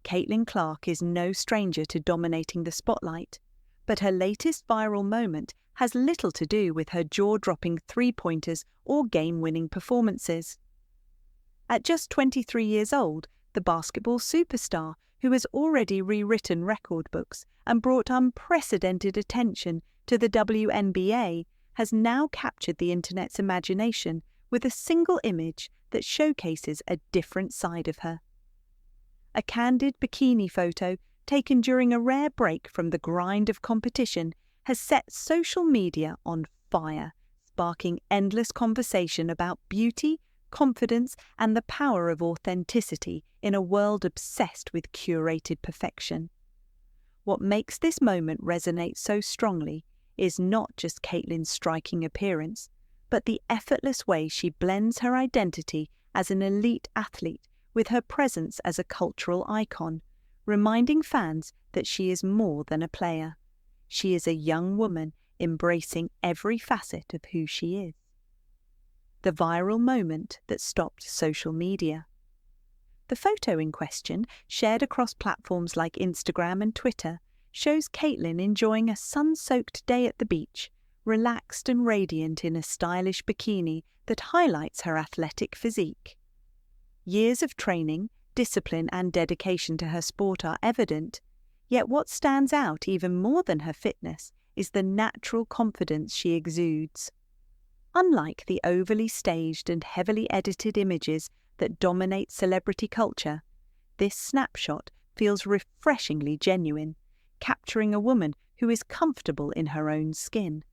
Caitlin Clark is no stranger to dominating the spotlight, but her latest viral moment has little to do with her jaw-dropping three-pointers or game-winning performances. At just 23 years old, the basketball superstar, who has already rewritten record books and brought unprecedented attention to the WNBA, has now captured the internet's imagination with a single image that showcases a different side of her. A candid bikini photo taken during a rare break from the grind of competition has set social media on fire, sparking endless conversation about beauty, confidence, and the power of authenticity in a world obsessed with curated perfection. What makes this moment resonate so strongly is not just Caitlin's striking appearance, but the effortless way she blends her identity as an elite athlete with her presence as a cultural icon, reminding fans that she is more than a player. She is a young woman embracing every facet of who she is. The viral moment that stopped social media. The photo in question, shared across platforms like Instagram and Twitter, shows Caitlin enjoying a sun-soaked day at the beach, relaxed and radiant in a stylish bikini that highlights her athletic physique. Years of training, discipline and dedication to her sport are evident, yet what stands out even more than her fitness is the natural confidence she exudes. Unlike the overly staged and heavily edited images that dominate celebrity culture, this snapshot feels refreshingly genuine, capturing a woman who is comfortable in her own skin.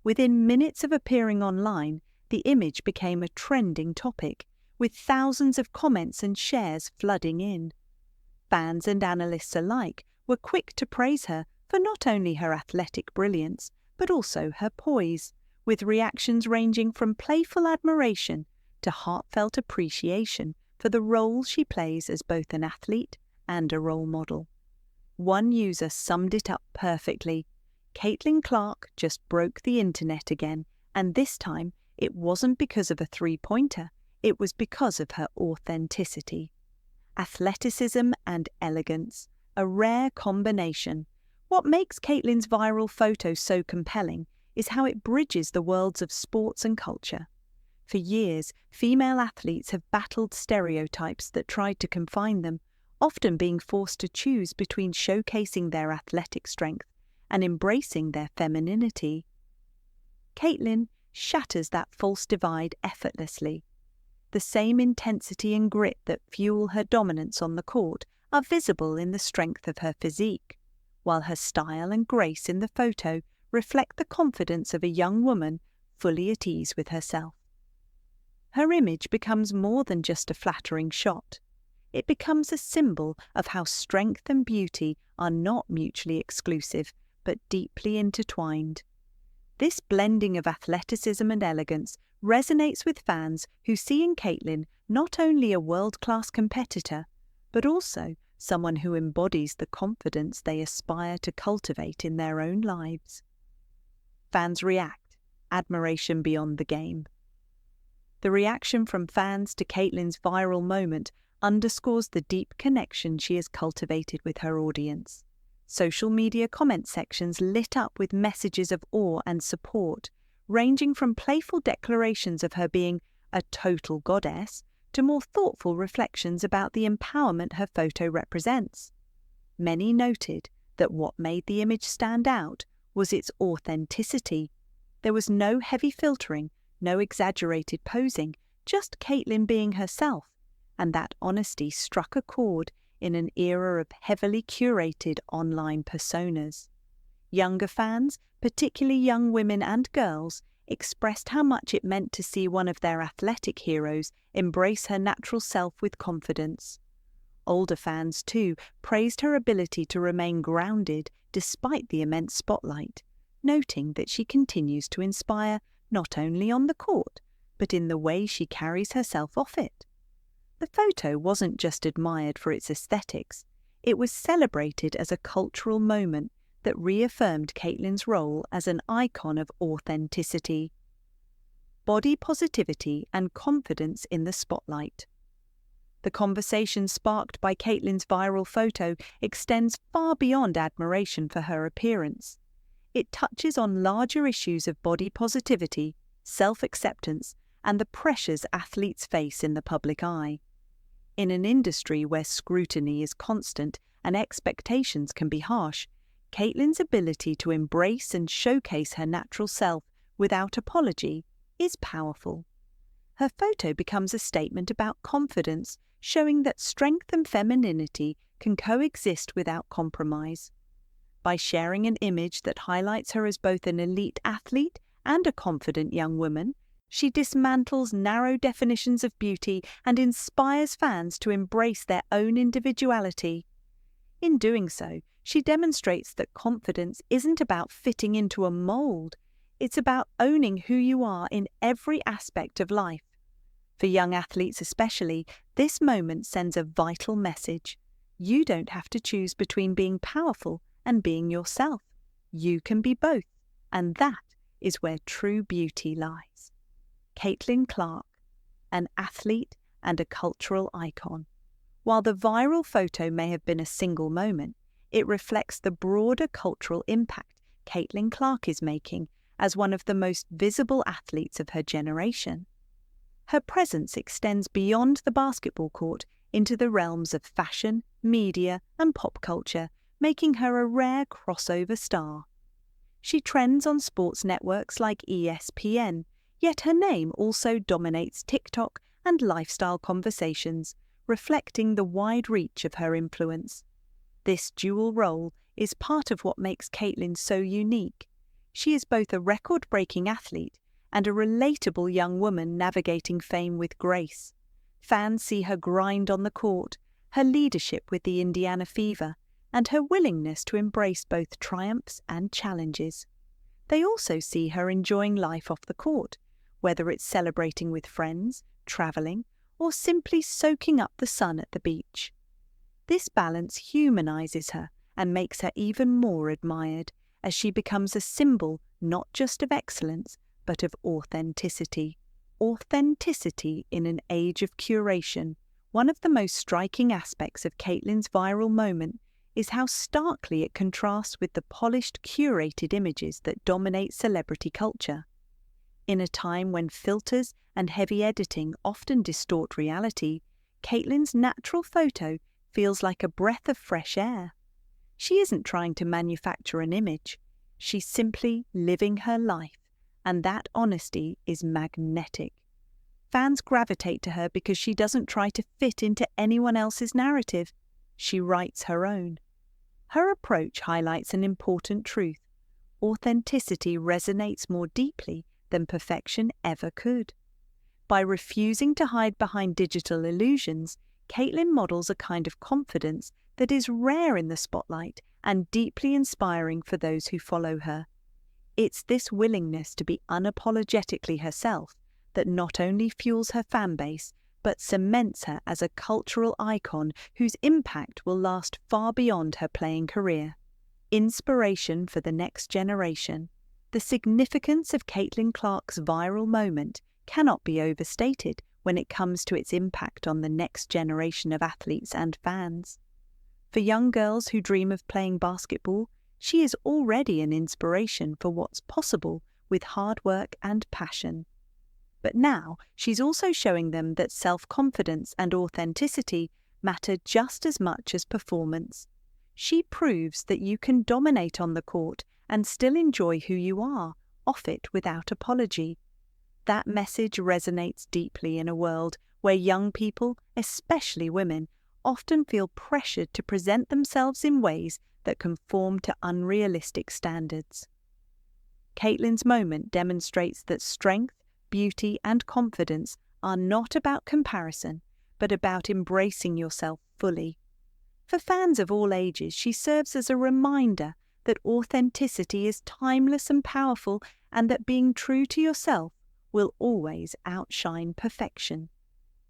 Within minutes of appearing online, the image became a trending topic, with thousands of comments and shares flooding in. Fans and analysts alike were quick to praise her for not only her athletic brilliance, but also her poise, with reactions ranging from playful admiration to heartfelt appreciation for the role she plays as both an athlete and a role model. One user summed it up perfectly. Caitlin Clark just broke the internet again, and this time it wasn't because of a three-pointer, it was because of her authenticity. Athleticism and elegance, a rare combination. What makes Caitlin's viral photo so compelling is how it bridges the worlds of sports and culture. For years, female athletes have battled stereotypes that tried to confine them, often being forced to choose between showcasing their athletic strength and embracing their femininity. Caitlin shatters that false divide effortlessly. The same intensity and grit that fuel her dominance on the court are visible in the strength of her physique, while her style and grace in the photo reflect the confidence of a young woman fully at ease with herself. Her image becomes more than just a flattering shot. It becomes a symbol of how strength and beauty are not mutually exclusive, but deeply intertwined. This blending of athleticism and elegance resonates with fans who see in Caitlin not only a world-class competitor, but also someone who embodies the confidence they aspire to cultivate in their own lives. Fans react, admiration beyond the game. The reaction from fans to Caitlin's viral moment underscores the deep connection she has cultivated with her audience. Social media comment sections lit up with messages of awe and support, ranging from playful declarations of her being a total goddess to more thoughtful reflections about the empowerment her photo represents. Many noted that what made the image stand out was its authenticity. There was no heavy filtering, no exaggerated posing, just Caitlin being herself, and that honesty struck a chord in an era of heavily curated online personas. Younger fans, particularly young women and girls, expressed how much it meant to see one of their athletic heroes embrace her natural self with confidence. Older fans, too, praised her ability to remain grounded despite the immense spotlight, noting that she continues to inspire not only on the court, but in the way she carries herself off it. The photo wasn't just admired for its aesthetics, it was celebrated as a cultural moment that reaffirmed Caitlin's role as an icon of authenticity, body positivity and confidence in the spotlight. The conversation sparked by Caitlin's viral photo extends far beyond admiration for her appearance. It touches on larger issues of body positivity, self-acceptance, and the pressures athletes face in the public eye. In an industry where scrutiny is constant and expectations can be harsh, Caitlin's ability to embrace and showcase her natural self without apology is powerful. Her photo becomes a statement about confidence, showing that strength and femininity can coexist without compromise. By sharing an image that highlights her as both an elite athlete and a confident young woman, she dismantles narrow definitions of beauty and inspires fans to embrace their own individuality. In doing so, she demonstrates that confidence isn't about fitting into a mold. It's about owning who you are in every aspect of life. For young athletes especially, this moment sends a vital message. You don't have to choose between being powerful and being yourself. You can be both, and that is where true beauty lies. Caitlin Clark, an athlete and a cultural icon. While the viral photo may have been a single moment, it reflects the broader cultural impact Caitlin Clark is making as one of the most visible athletes of her generation. Her presence extends beyond the basketball court into the realms of fashion, media, and pop culture, making her a rare crossover star. She trends on sports networks like ESPN, yet her name also dominates TikTok and lifestyle conversations, reflecting the wide reach of her influence. This dual role is part of what makes Caitlin so unique. She is both a record-breaking athlete and a relatable young woman navigating fame with grace. Fans see her grind on the court, her leadership with the Indiana Fever, and her willingness to embrace both triumphs and challenges. They also see her enjoying life off the court, whether it's celebrating with friends, traveling, or simply soaking up the sun at the beach. This balance humanizes her and makes her even more admired, as she becomes a symbol not just of excellence, but of authenticity. Authenticity in an age of curation. One of the most striking aspects of Caitlin's viral moment is how starkly it contrasts with the polished, curated images that dominate celebrity culture. In a time when filters and heavy editing often distort reality, Caitlin's natural photo feels like a breath of fresh air. She isn't trying to manufacture an image. She's simply living her life, and that honesty is magnetic. Fans gravitate to her because she doesn't try to fit into anyone else's narrative. She writes her own. Her approach highlights an important truth. Authenticity resonates more deeply than perfection ever could. By refusing to hide behind digital illusions, Caitlin models a kind of confidence that is rare in the spotlight and deeply inspiring for those who follow her. It's this willingness to be unapologetically herself that not only fuels her fan base, but cements her as a cultural icon whose impact will last far beyond her playing career. Inspiration for the next generation. The significance of Caitlin Clark's viral moment cannot be overstated when it comes to its impact on the next generation of athletes and fans. For young girls who dream of playing basketball, she is already an inspiration for what's possible with hard work and passion. But now she's also showing them that self-confidence and authenticity matter just as much as performance. She proves that you can dominate on the court and still enjoy who you are, off it without apology. That message resonates deeply in a world where young people, especially women, often feel pressured to present themselves in ways that conform to unrealistic standards. Caitlin's moment demonstrates that strength, beauty, and confidence are not about comparison, but about embracing yourself fully. For fans of all ages, she serves as a reminder that authenticity is timeless and powerful, and that being true to yourself will always outshine perfection.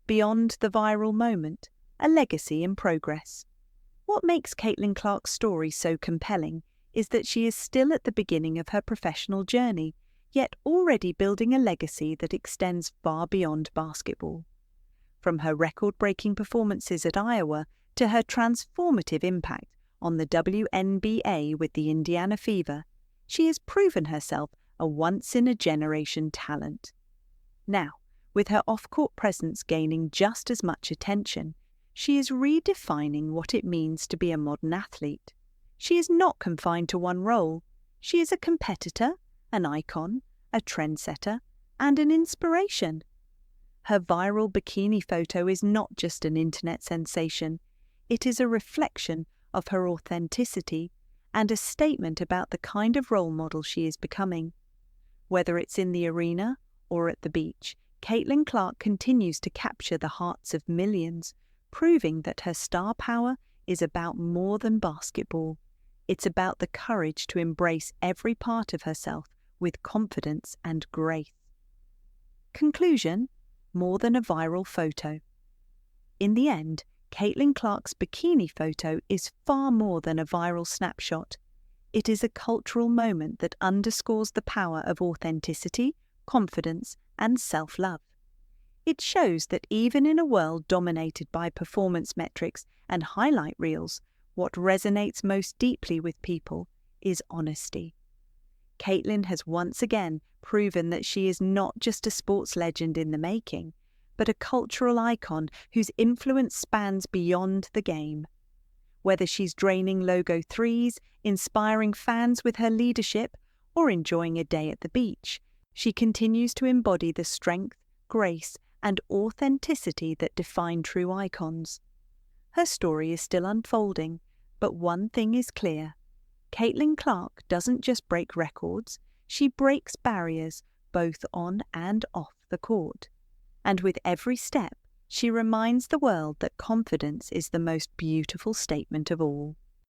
Beyond the viral moment, a legacy in progress. What makes Caitlin Clark's story so compelling is that she is still at the beginning of her professional journey, yet already building a legacy that extends far beyond basketball. from her record-breaking performances at Iowa to her transformative impact on the WNBA with the Indiana Fever. She has proven herself a once-in-a-generation talent. Now, with her off-court presence gaining just as much attention, she is redefining what it means to be a modern athlete. She is not confined to one role. She is a competitor, an icon, a trendsetter, and an inspiration. Her viral bikini photo is not just an internet sensation. It is a reflection of her authenticity and a statement about the kind of role model she is becoming. Whether it's in the arena or at the beach, Caitlin Clark continues to capture the hearts of millions, proving that her star power is about more than basketball. It's about the courage to embrace every part of herself with confidence and grace. Conclusion: more than a viral photo. In the end, Caitlin Clark's bikini photo is far more than a viral snapshot. It is a cultural moment that underscores the power of authenticity, confidence, and self-love. It shows that even in a world dominated by performance metrics and highlight reels, what resonates most deeply with people is honesty. Caitlin has once again proven that she is not just a sports legend in the making, but a cultural icon whose influence spans beyond the game. Whether she's draining logo threes, inspiring fans with her leadership, or enjoying a day at the beach, she continues to embody the strength, grace, and authenticity that define true icons. Her story is still unfolding, but one thing is clear. Caitlin Clark doesn't just break records, she breaks barriers both on and off the court. And with every step, she reminds the world that confidence is the most beautiful statement of all.